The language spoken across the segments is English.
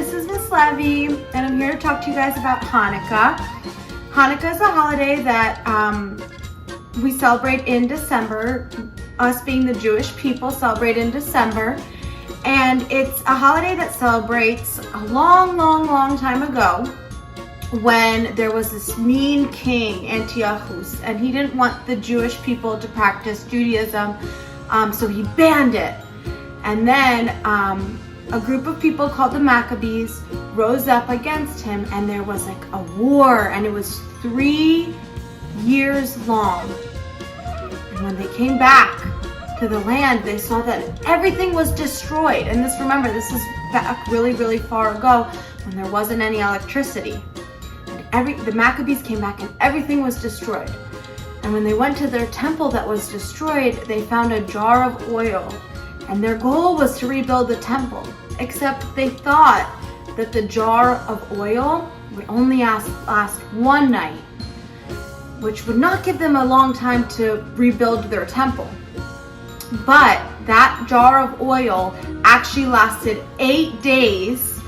this is Miss Levy, and I'm here to talk to you guys about Hanukkah. Hanukkah is a holiday that we celebrate in December. Us being the Jewish people celebrate in December. And it's a holiday that celebrates a long time ago when there was this mean king, Antiochus, and he didn't want the Jewish people to practice Judaism, so he banned it. And then a group of people called the Maccabees rose up against him, and there was like a war, and it was 3 years long. And when they came back to the land, they saw that everything was destroyed. And remember, this is back really far ago when there wasn't any electricity. And the Maccabees came back and everything was destroyed. And when they went to their temple that was destroyed, they found a jar of oil. And their goal was to rebuild the temple, except they thought that the jar of oil would only last one night, which would not give them a long time to rebuild their temple. But that jar of oil actually lasted 8 days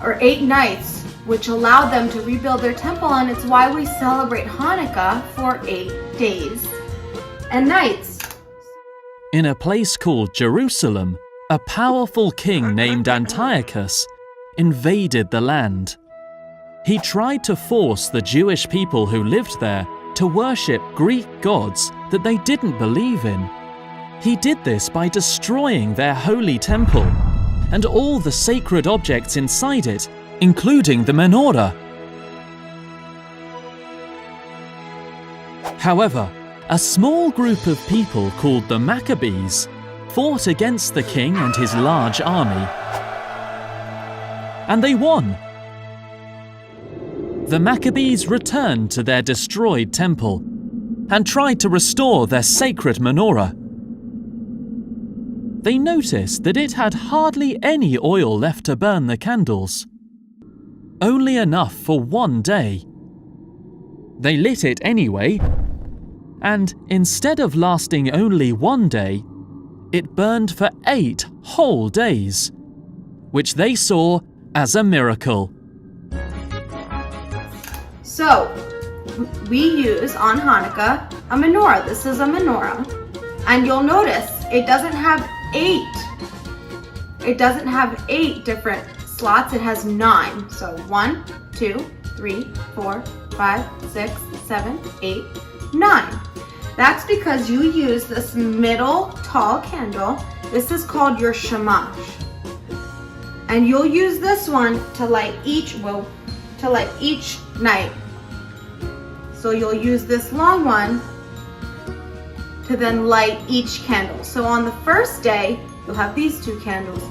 or 8 nights, which allowed them to rebuild their temple, and it's why we celebrate Hanukkah for 8 days and nights. In a place called Jerusalem, a powerful king named Antiochus invaded the land. He tried to force the Jewish people who lived there to worship Greek gods that they didn't believe in. He did this by destroying their holy temple and all the sacred objects inside it, including the menorah. However, a small group of people called the Maccabees fought against the king and his large army, and they won. The Maccabees returned to their destroyed temple and tried to restore their sacred menorah. They noticed that it had hardly any oil left to burn the candles, only enough for 1 day. They lit it anyway, and instead of lasting only 1 day, it burned for 8 whole days, which they saw as a miracle. So, we use on Hanukkah a menorah. This is a menorah, and you'll notice it doesn't have 8. It doesn't have 8 different slots. It has 9. So 1, 2, 3, 4, 5, 6, 7, 8, 9. That's because you use this middle tall candle. This is called your shamash. And you'll use this one to light each night. So you'll use this long one to then light each candle. So on the first day, you'll have these 2 candles.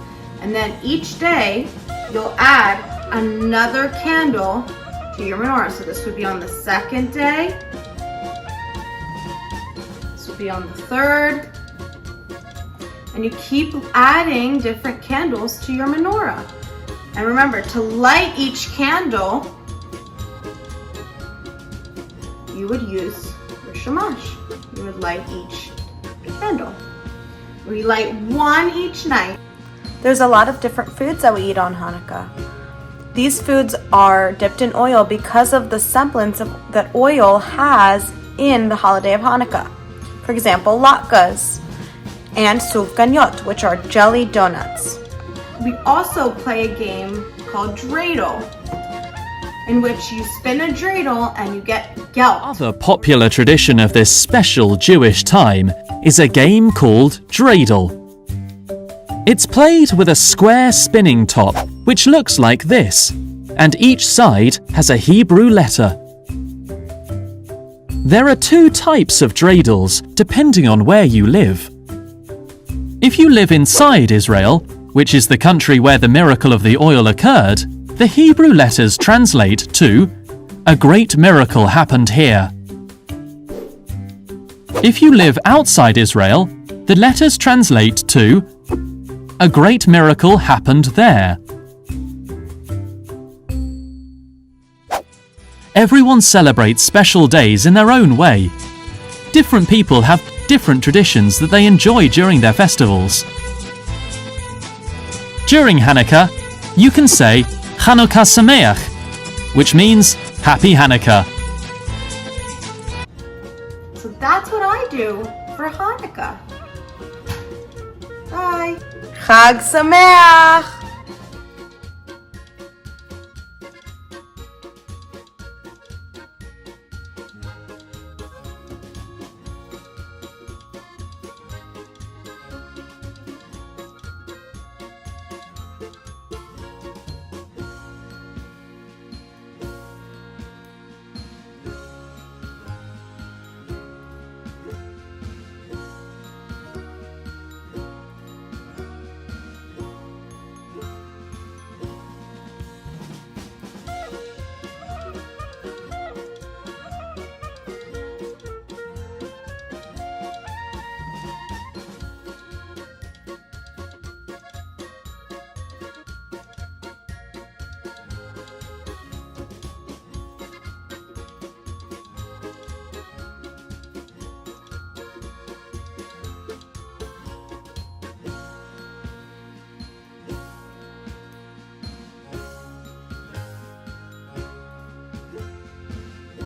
And then each day, you'll add another candle to your menorah. So this would be on the second day. This would be on the third. And you keep adding different candles to your menorah. And remember, to light each candle, you would use your shamash. You would light each candle. We light 1 each night. There's a lot of different foods that we eat on Hanukkah. These foods are dipped in oil because of the semblance that oil has in the holiday of Hanukkah. For example, latkes and sufganiyot, which are jelly donuts. We also play a game called dreidel, in which you spin a dreidel and you get gelt. Another popular tradition of this special Jewish time is a game called dreidel. It's played with a square spinning top, which looks like this, and each side has a Hebrew letter. There are 2 types of dreidels, depending on where you live. If you live inside Israel, which is the country where the miracle of the oil occurred, the Hebrew letters translate to, "A great miracle happened here." If you live outside Israel, the letters translate to, "A great miracle happened there." Everyone celebrates special days in their own way. Different people have different traditions that they enjoy during their festivals. During Hanukkah, you can say Hanukkah Sameach, which means Happy Hanukkah. So that's what I do for Hanukkah. Bye. Chag Sameach!